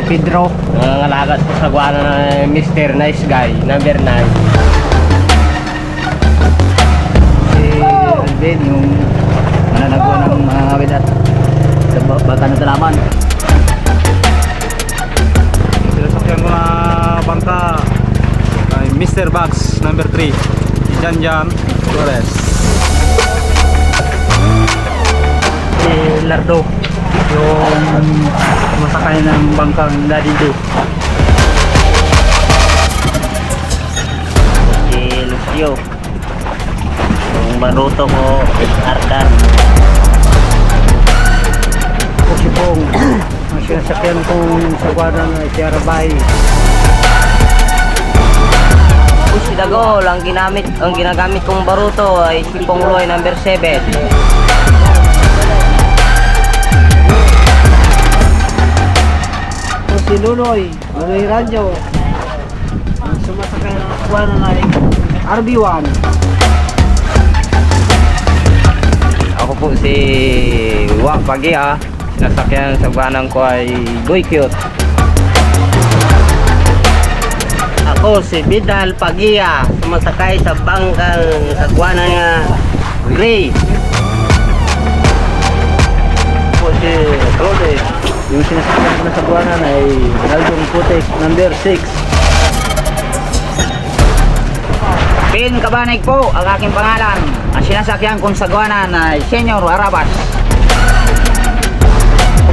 Pedro. Nangangalagat po sa guwana ng Mr. Nice Guy, number 9. Si Alvin, yung mananagwa ng mga wilat sa bata ng Talaman. Sinasakyan ko na bangka ay Mr. Bugs number 3, si Janjan Flores. Si Lardo, yung masakay ng bangkang Daddy Do. Si Lucio, yung baruto ko, Ardan. O si Pong, ang sinasakyan kong sagwana na si Arabay. Si Dagol, ang ginagamit kong baruto ay si Pongloy number 7. O si Nunoy Ranjo, ang sumasakay ng sagwana na RB1. Ako po si Wak Pagia. Sinasakyan sa guwanang ko ay Boy Cute. Ako si Vidal Pagia, sumasakay sa bangkang sa guwanang Gray. Po si Rode, yung sinasakyan na sagwana na ay Naldong Putek number 6. Pin Kabanig po ang aking pangalan. Ang sinasakyan kong sagwanan ay Senyor Arabas.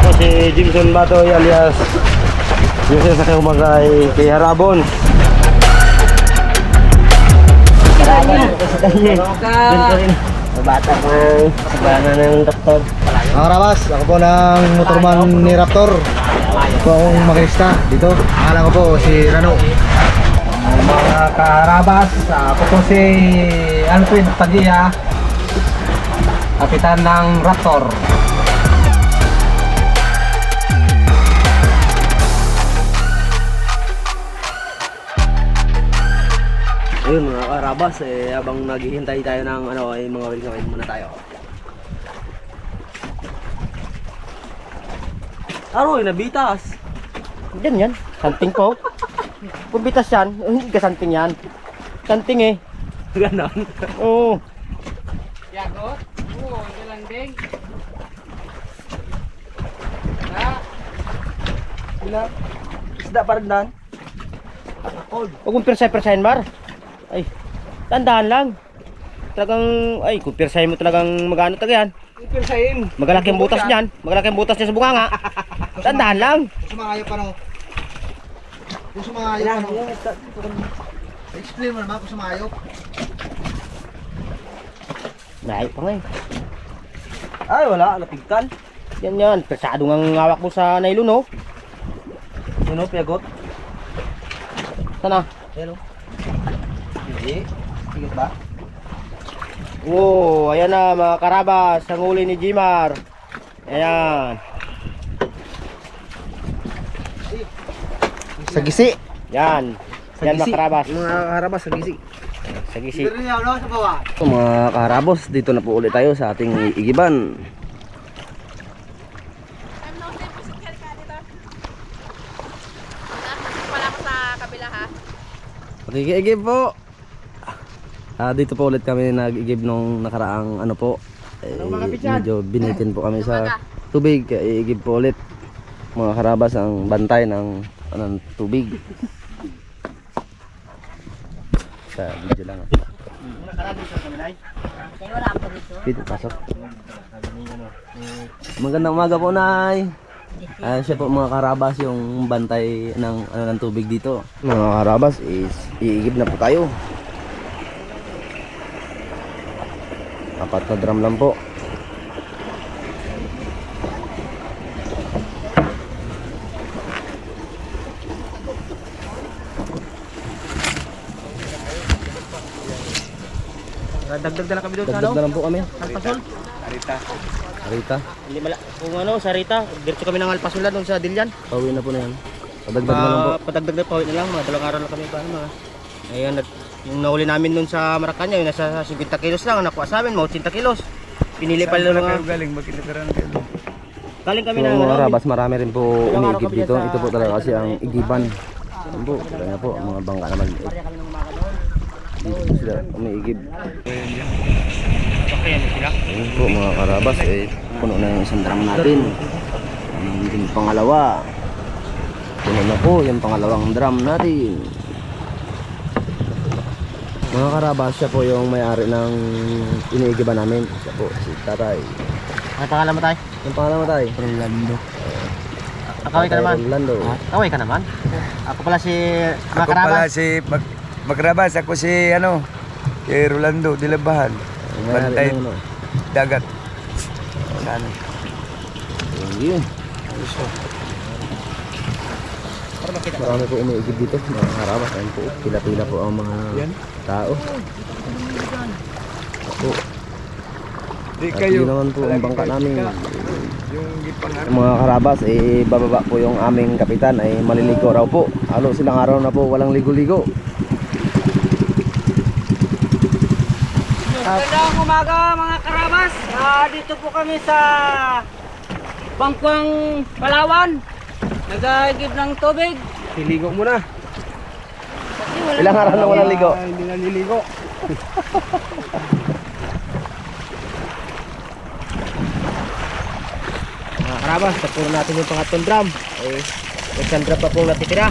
Ako si Jimson Batoy alias yung sinasakyan ko bangka ay kay Harabon. Mabata ko sa guwana ng doktor. Mga Rabas, ako po ng motorman ni Raptor. Ako akong makinista dito. Pangalan ko po si Rano. Mga karabas, ako po si Alfred Pagia, kapitan ng Raptor. Ayun mga karabas, habang naghihintay tayo ng ay mga wilingawin muna tayo. Aroy, nabitas. Yan yan, santing po. Pubitas yan, hindi ka santing yan. Santing eh. Ganon? Oo. Yagot? Oo, galanding. Isda pa rin dan. Huwag mong pirsay-pirsayin, Mar. Ay, tandaan lang. Talagang, ay, kung pirsayin mo talagang magano talaga yan. Pirsayin. Magalaki ang butas niyan. Magalaki ang butas niya sa bunganga. Tandaan lang. Sumangayo pa no. Kung sumangayo pa no. Explain mo naman kung sumangayo. Nahay pa nga eh. Ay, wala. Napigtan. Yan yan. Persado nga ang hawak mo sa nylon, no? Yun, no? Piagot. Sana? Hello. Hindi. Pigot ba? Oh, ayan na mga karabas. Ang huli ni Jimar. Ayan. Sa gisi. Yan. Yan mga karabas. Mga karabas sa gisi. Sa gisi. Pero niya no sa baba. Mga karabos, dito na po ulit tayo sa ating igiban. Wala ko sa kabila ha. Pakikiigib po. Dito po ulit kami nag-igib nung nakaraang ano po. Medyo binitin po kami sa tubig. Iigib po ulit. Mga karabas ang bantay ng tubig. Sa video lang. Dito pasok. Magandang umaga po, Nay. Siya po mga karabas yung bantay ng tubig dito. Mga karabas is iigib na po tayo. 4 na drum lang po. Dagdag na lang kami doon sa Dagdag na lang po kami. Alpasol. Arita. Hindi mala. Kung ano, sa Rita, diretso kami ng Alpasol doon sa Dilian. Pauwi na po na yan. Padagdag na lang po. Padagdag na pauwi na lang, mga 2 araw lang kami pa mga. Ayan, yung nahuli namin doon sa Maracanã, yung nasa 50 kilos lang, nakuha sa amin, mga 80 kilos. Pinili pa lang mga... galing, magkita ka rin kayo. Galing kami So ng mga karabas, marami rin po Ilang araw umiigib kami dito. dyan sa- Ito po talaga kasi ang igiban. Yan po, kaya po, mga bangka naman. Parya kami ng umaga noon. Dito po sila umiigib. Ayan sila. Ayun po mga karabas, puno na yung isang drum natin. Yung pangalawa. Puno na po yung pangalawang drum natin. Mga karabas, siya po yung may-ari ng iniigiban namin. Siya po, si Tatay. Ang pangalan mo tayo? Yung pangalan mo tayo? Rolando. Akaway ka naman. Rolando. Akaway ka naman. Ako pala si Ako pala Makarabas. si Magrabas, ako si si Rolando Dilabahan. Ang may-ari Bantay ng ano. dagat. Sana. Yun. Marami po umiigib dito, mga karabas. Ayun po, pila-pila po ang mga tao. Po. Di At yun naman po ang bangka namin. Yung gipangar. Yung mga karabas, bababa po yung aming kapitan, ay maliligo raw po. Halo silang araw na po, walang ligo-ligo. Magandang umaga mga karabas. Dito po kami sa Bangkwang Palawan. Nag-aigib ng tubig. Siligo mo na. Ilang araw na walang ligo. Hindi naliligo. Mga karabas, tapos natin yung pangatlong drum. Isang drum pa pong natitira.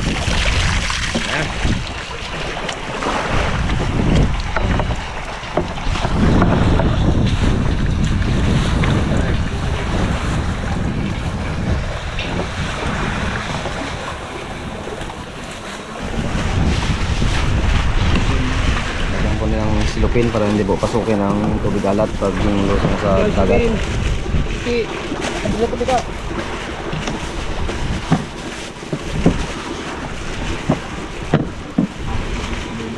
Kailangan po nilang silupin para hindi po pasukin ang tubig alat pag lusong sa dagat.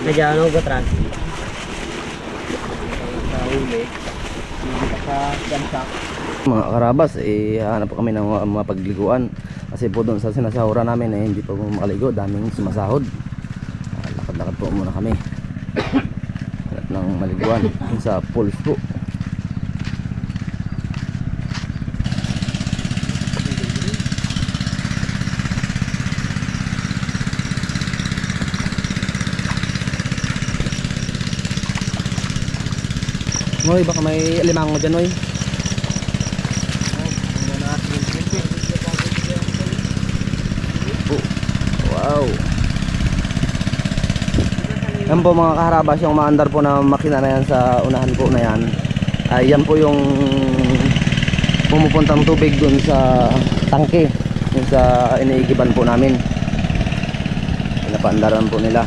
Medyo ano, gatran. Mga karabas, hanap po kami ng mga pagliguan. Kasi po doon sa sinasahuran namin, hindi pa po makaligo, daming sumasahod. Lakad-lakad po muna kami. Hanap ng maliguan sa pools po. Noy, baka may alimango dyan, Noy. Wow. Yan po mga kaharabas, yung maandar po na makina na yan sa unahan po na yan. Ay yan po yung pumupuntang tubig dun sa tangke, yung sa iniigiban po namin. Pinapaandaran po nila.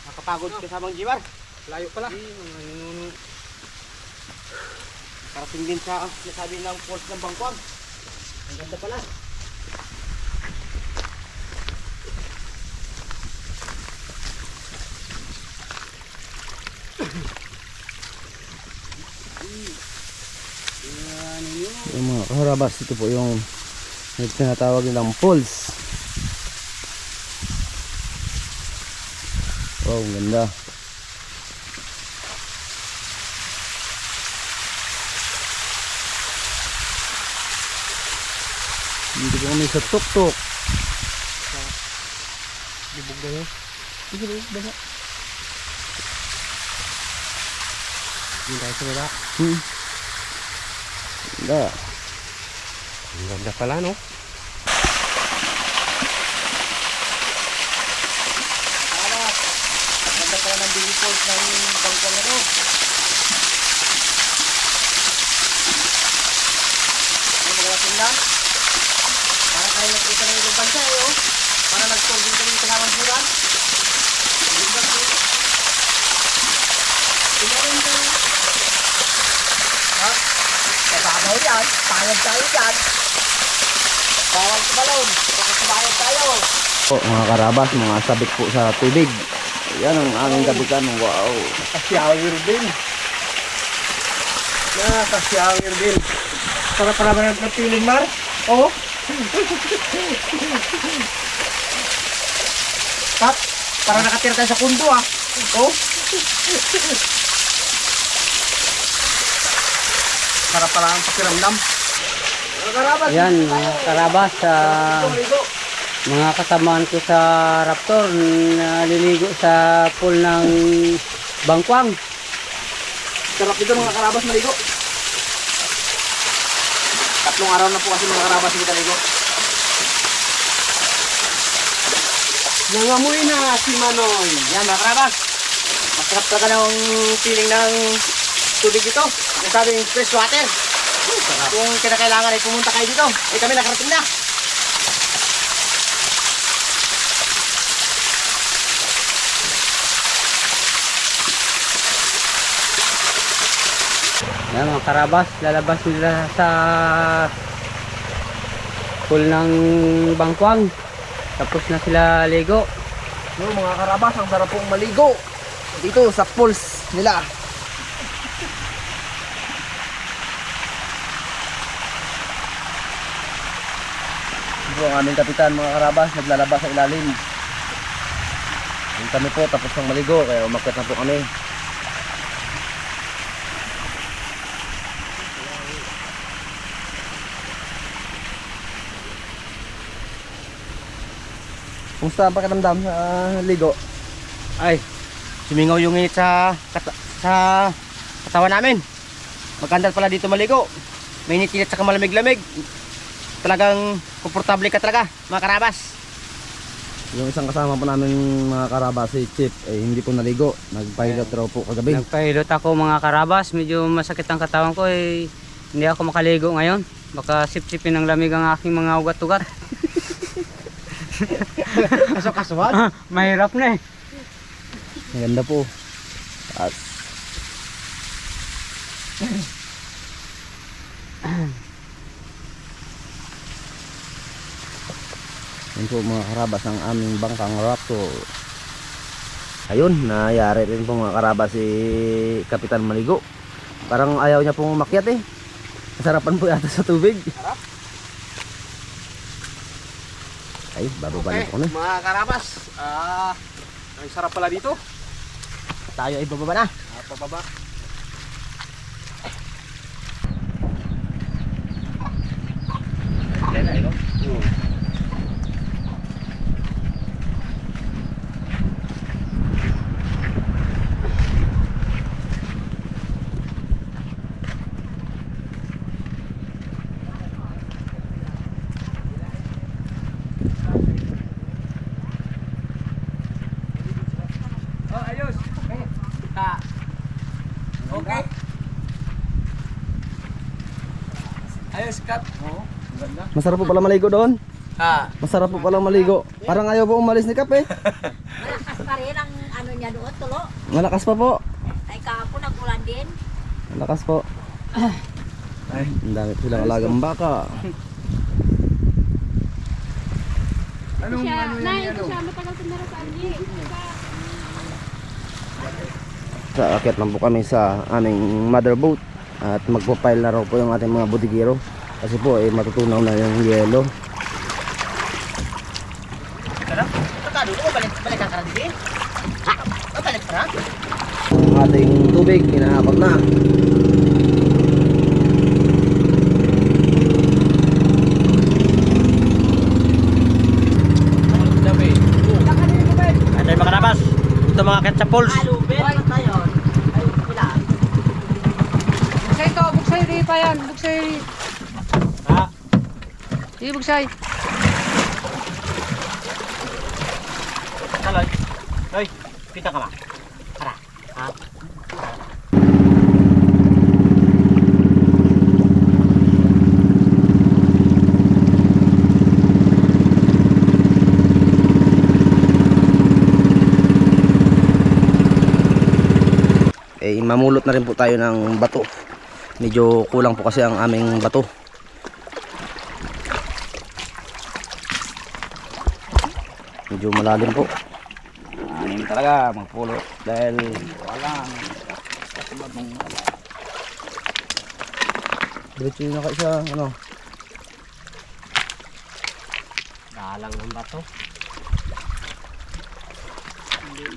Nakapagod ka sa mga jiwar. Layo pala. Karating din sa nasabi ng force ng Bangkwang. Ang ganda pala. Yung mga kaharabas, ito po yung tinatawag nilang pools. Wow, ang ganda. Dito po kami sa tuk-tuk. Libog na yun. Libog na yun. Hindi tayo sa baba. Ganda. Ang ganda pala, no? Ganda pala ng baby falls ng Bangkwang na to. Ano magalating lang? Para kayo nakita ng ibang bansa, oh. Para nag-tour din kami sa Kawan Buran. Tingnan tayo. Ha? Kababaw yan. Payag tayo dyan. Bawal kumalon. Pagkasubayad tayo. Po, mga karabas, mga sabik po sa tubig. Yan ang aming kapitan. Wow. Kasyawer din. Kasyawer din. Sarap pala ba ng piling, Mar? Oh. Kap, parang nakatira tayo sa kundo ah. Oh. Sarap pala ang pakiramdam. Yan, mga karabas, mga kasamaan ko sa Raptor, naliligo sa pool ng Bangkwang. Sarap dito mga karabas maligo. 3 araw na po kasi mga karabas hindi taligo. Nangamoy na si Manoy. Yan mga karabas. Masarap talaga ng feeling ng tubig dito. Yung sabing fresh water. Kung kinakailangan ay pumunta kayo dito. Eh kami nakarating na. Yan mga karabas, lalabas nila sa pool ng Bangkwang. Tapos na sila ligo. No, mga karabas, ang sarap pong maligo dito sa pools nila. Ito ang aming kapitan mga karabas, naglalabas sa ilalim. Yung kami po tapos ng maligo, kaya umakyat na po kami. Kumusta ang pakiramdam sa ligo? Ay, sumingaw yung init sa katawan namin. Maganda pala dito maligo. Mainit-init sa malamig-lamig. Talagang komportable ka talaga, mga karabas. Yung isang kasama po namin mga karabas, si Chip, hindi po naligo. Nagpilot raw po kagabi. Nagpahilot ako mga karabas, medyo masakit ang katawan ko hindi ako makaligo ngayon. Baka sip-sipin ng lamig ang aking mga ugat-ugat. Kasok-kaswag? Mahirap na eh. Maganda po. At yun po mga karabas ang aming bangkang Raptor. Ayun, nayari rin po mga karabas si Kapitan Maligo. Parang ayaw niya pong umakyat eh. Masarapan po yata sa tubig. Ay, bababa na po kami. Mga karabas, ang sarap pala dito. Tayo ay bababa na. Pababa. Okay. Ayos, cut. Oo, ganda. Masarap po pala maligo doon. Ah, Masarap po pala maligo. Parang ayaw po umalis ni Kap eh. Malakas pa rin ang ano niya doon, tulo. Malakas pa po. Ay kahapon nag-ulan din. Malakas po. Ay, Ang dami po silang alagang baka. anong ano yan? Aakyat lang po kami sa aming mother boat at magpo-pile na raw po yung ating mga budigero kasi po matutunaw na yung yelo. kakado ko balik ka rin din. Balik ka. Ang ating tubig hinahakot na. Ano yung mga karabas? Ito mga cat sa pools. Buksay to, buksay di pa yan, buksay. Ha? Di buksay. Kaloy. Hoy, kita ka ba? Tara. Ha? Mamulot na rin po tayo ng bato. Medyo kulang po kasi ang aming bato. Medyo malalim po. Anim talaga magpulot dahil walang Diretso yun na kayo sa ano. Salang ng bato.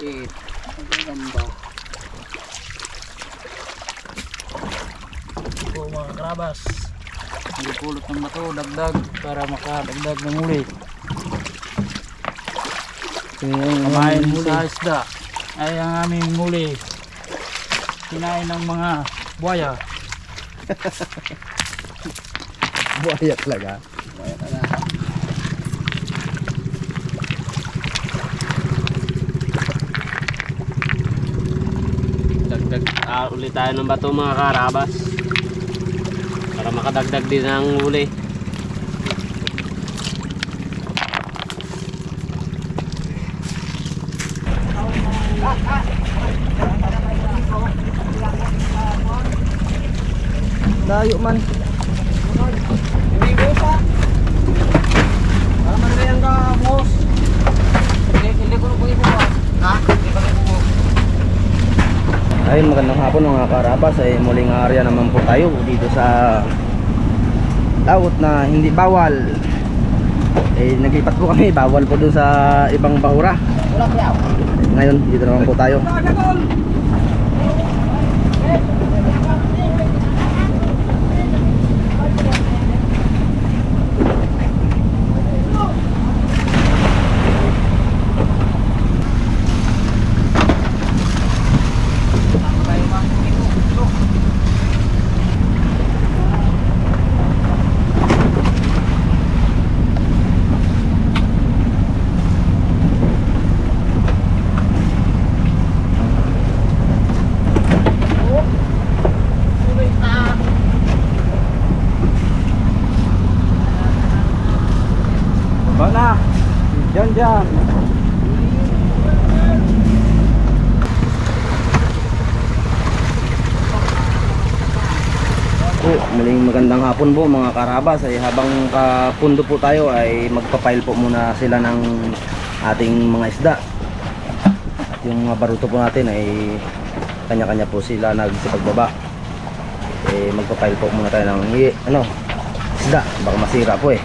Liit. Ang ganda. Po mga karabas. Hindi pulot ng bato, dagdag para makadagdag ng huli. Kamain sa isda ay ang aming huli. Kinain ng mga buhaya. Buhaya talaga. Dagdag ulit tayo ng bato mga karabas. Para makadagdag din ng huli. Layo man. Hindi mo pa. Para manlayan ka, boss. Hindi ko nung ibuwa. Ha? Hindi ko nung ibuwa. Ayun, magandang hapon mga karabas. Ay muling area naman po tayo dito sa laut na hindi bawal. Naglipat po kami, bawal po dun sa ibang bahura. Ngayon, dito naman po tayo. Bana. Diyan. Po, muling magandang hapon po mga karabas. Ay habang kapundo po tayo ay magpa-file po muna sila ng ating mga isda. At yung mga baruto po natin ay kanya-kanya po sila nagsipagbaba. Magpa-file po muna tayo ng isda, baka masira po eh.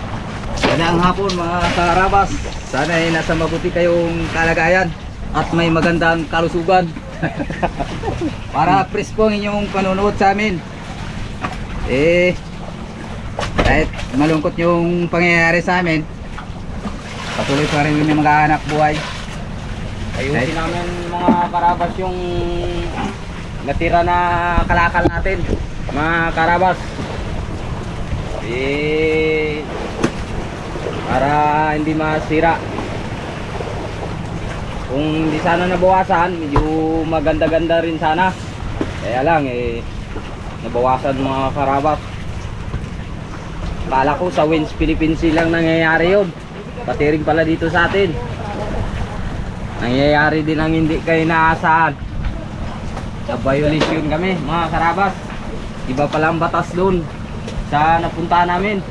Magandang hapon mga karabas. Sana ay nasa mabuti kayong kalagayan at may magandang kalusugan. Para presko ang inyong panonood sa amin. Kahit malungkot yung pangyayari sa amin, patuloy pa rin yung mga anak buhay. Ayusin namin mga karabas yung natira na kalakal natin. Mga karabas. Para hindi masira. Kung hindi sana nabawasan, medyo maganda-ganda rin sana. Kaya lang nabawasan mga karabas. Kala ko sa Wins Philippines lang nangyayari yun. Pati rin pala dito sa atin. Nangyayari din ang hindi kayo naasahan. Sa violation kami mga karabas. Iba pala ang batas doon sa napunta namin.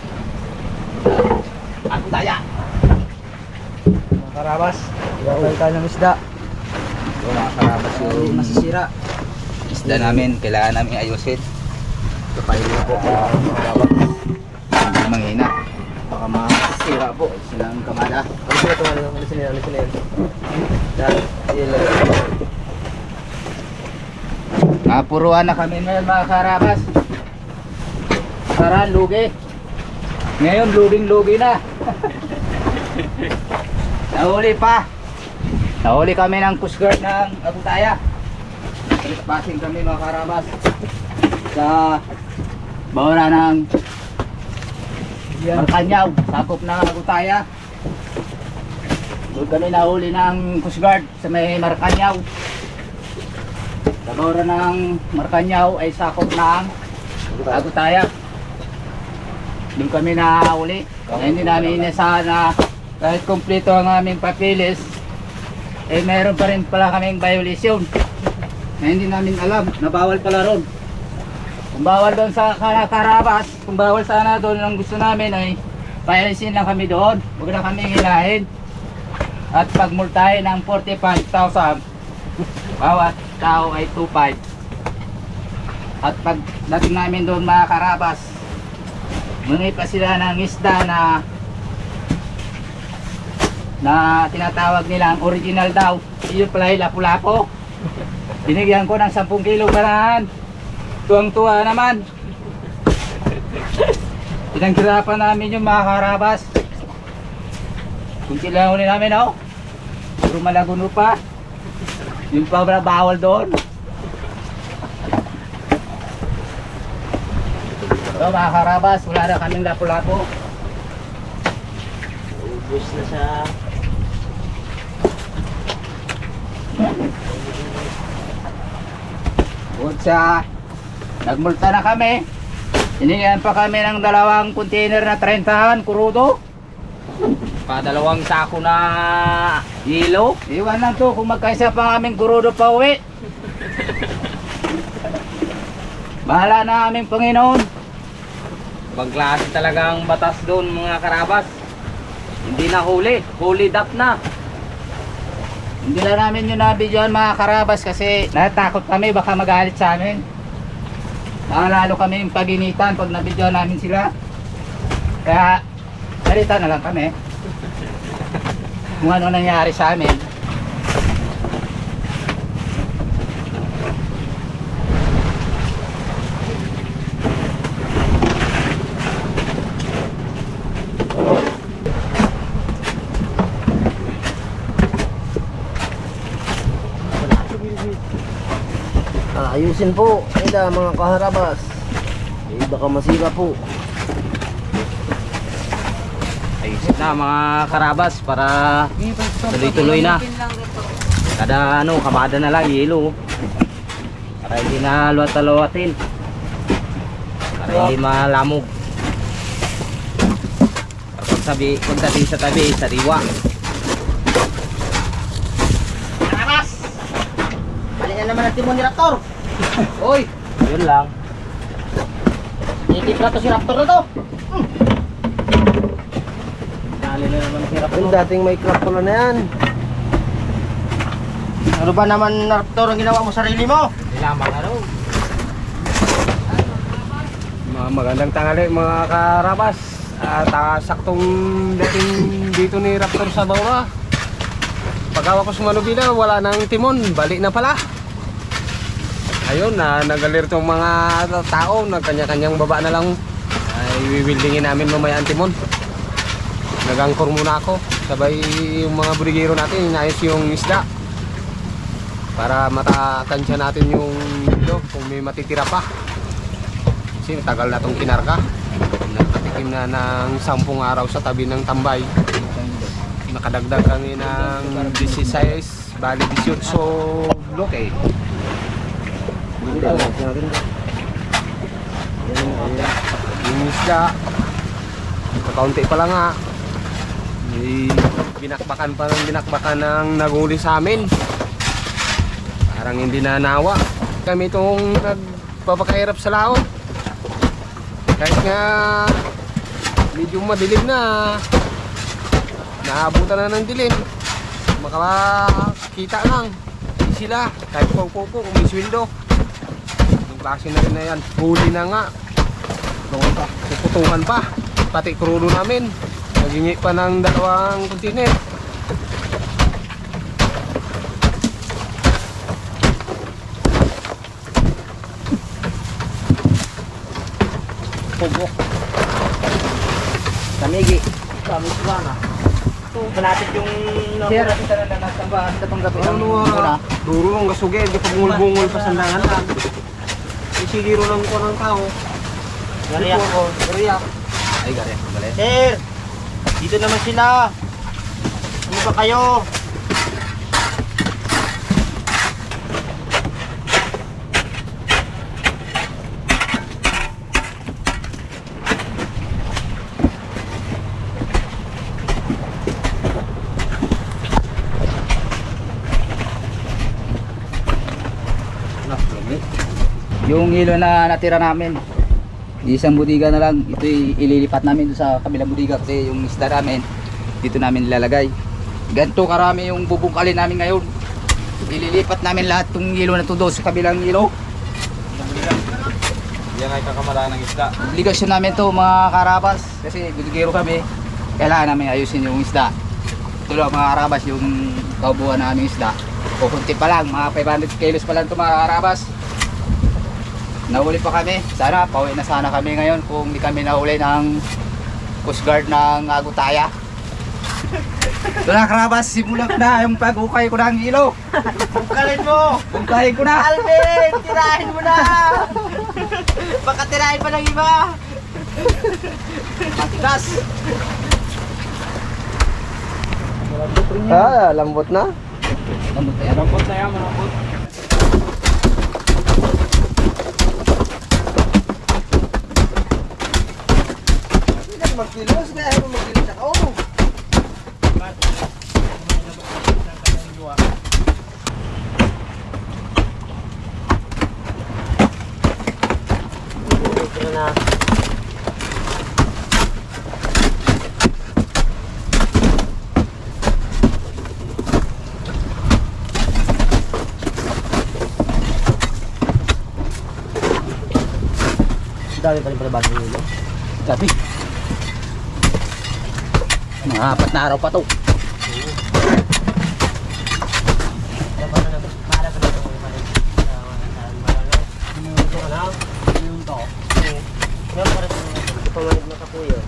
At daya. Mga karabas, iwawal tayo ng isda. Mga karabas yung masisira. Isda namin, kailangan namin ayusin. Kapahin po mga karabas. Hindi manghina. Baka masisira po silang kamada. Alisin na yan. Napuruan na kami ngayon mga karabas. Saran, lugi. Ngayon, luging-lugi na. Nahuli pa. Nahuli kami ng Coast Guard ng Agutaya. Passing kami mga karabas sa bahura ng Marcanyaw, sakop ng Agutaya. Doon kami nahuli ng Coast Guard sa may Marcanyaw. Sa bahura ng Marcanyaw ay sakop ng Agutaya. Doon kami nahuli. Hindi namin inasahan na kahit kompleto ang aming papilis, meron pa rin pala kaming violation na hindi namin alam na bawal pala ron. Kung bawal doon sa karabas, kung bawal sana doon, ang gusto namin ay pailisin lang kami doon. Huwag na kami hilahin at pagmultahin ng 45,000. Bawat tao ay 2.5. At pagdating namin doon mga karabas, muni pa sila ng isda na na tinatawag nilang original daw. Iyon pala yung lapu-lapo. Binigyan ko ng 10 kilo ganahan. Tuwang-tuwa naman. Pinaghirapan namin yung mga karabas. Kung kailangan namin, oh. Puro malaguno pa. Yung pa bawal doon. So mga karabas, wala na kaming lapu-lapo. Ubus na siya. Bukod sa nagmulta na kami, hiningihan pa kami ng 2 container na 30 kurudo. Pa 2 sako na hilo. Iwan lang to kung magkaisa pa aming kurudo pa uwi. Bahala na aming Panginoon. Pagklase talagang batas doon mga karabas. Hindi na huli, huli dap na. Hindi na namin yun nabidyoan mga karabas kasi natakot kami baka magalit sa amin. Lalo kami yung paginitan pag nabidyoan namin sila. Kaya salita na lang kami kung ano nangyari sa amin. Ayusin po nila mga kaharabas. Baka masira po. Ayusin na mga karabas para tuloy-tuloy na. Kada kamada na lang hilo. Para hindi na luwat-luwatin. Para hindi malamog. Para pagdating sa tabi, sariwa. Karabas! Bali na naman ang timon ni Raptor. Oy! Yun lang. Itip na to si Raptor na to. Dali na naman si Raptor. Yung dating may crack pala na yan. Ano ba naman Raptor ang ginawa mo sa sarili mo? Lamang ano? Magandang tanghali mga karabas. At saktong dating dito ni Raptor sa Baura. Pagkawa ko sa Manubila, wala nang timon, balik na pala. Ayun, nag-alert yung mga tao, nagkanya-kanyang baba na lang. Ay wiwildingin namin mamaya ang timon. Nag-angkor muna ako, sabay yung mga burigero natin, inayos yung isda. Para matatansya natin yung kung may matitira pa. Kasi tagal na itong kinarka. Nakatikim na ng 10 araw sa tabi ng tambay. Nakadagdag kami ng 16, bali 18 block eh. Yung isda, kaunti pa lang nga. May binakbakan ng naguli sa amin. Parang hindi nanawa. Kami itong nagpapakahirap sa laot. Kahit nga medyo madilim na, naabutan na ng dilim, makakita lang sila kahit pagpupo kung may sweldo. Yung klase na rin na yan, huli na nga, puputungan pa, pati krudo namin nagingi pa ng 2 container. Pugok. Kamigi. Kami sana. Malapit yung Sir, natin talaga natambahan sa panggabi ng muna. Duro ng gasugay, di pagungol-bungol pa sandangan lang. Isigiro lang ko ng tao. Gariyak ko. Gariyak. Ay, gari. Sir! Dito naman sila. Ano ba kayo? Yung hilo na natira namin, isang budiga na lang. Ito ililipat namin doon sa kabilang budiga kasi yung isda namin dito namin ilalagay. Ganito karami yung bubungkalin namin ngayon. Ililipat namin lahat ng hilo na to doon sa kabilang hilo. Yan ay kakamalaan ng isda. Obligasyon namin to mga karabas kasi budigero kami. Kailangan namin ayusin yung isda. Ito lang mga karabas, yung kaubuhan namin isda. Kukunti pa lang, mga 500 kilos pa lang ito mga karabas. Nahuli pa kami. Sana, pauwi na sana kami ngayon kung hindi kami nahuli ng Coast Guard ng Agutaya. Ito na karabas, simulan ko na yung pag-ukay ko ng ilo. Bukalin mo! Ukayin ko na! Alvin! Tirahin mo na! Baka tirahin pa ng iba! Matigas! Lambot na. Lambot na yan. Malambot na yan, malambot. Magkilos, kaya mo magkilos ako. Na. Dami pa rin pala bago nilo. Gabi. Mga 4 na araw pa to. Yung to. Yung para sa pamalig na kapuyo.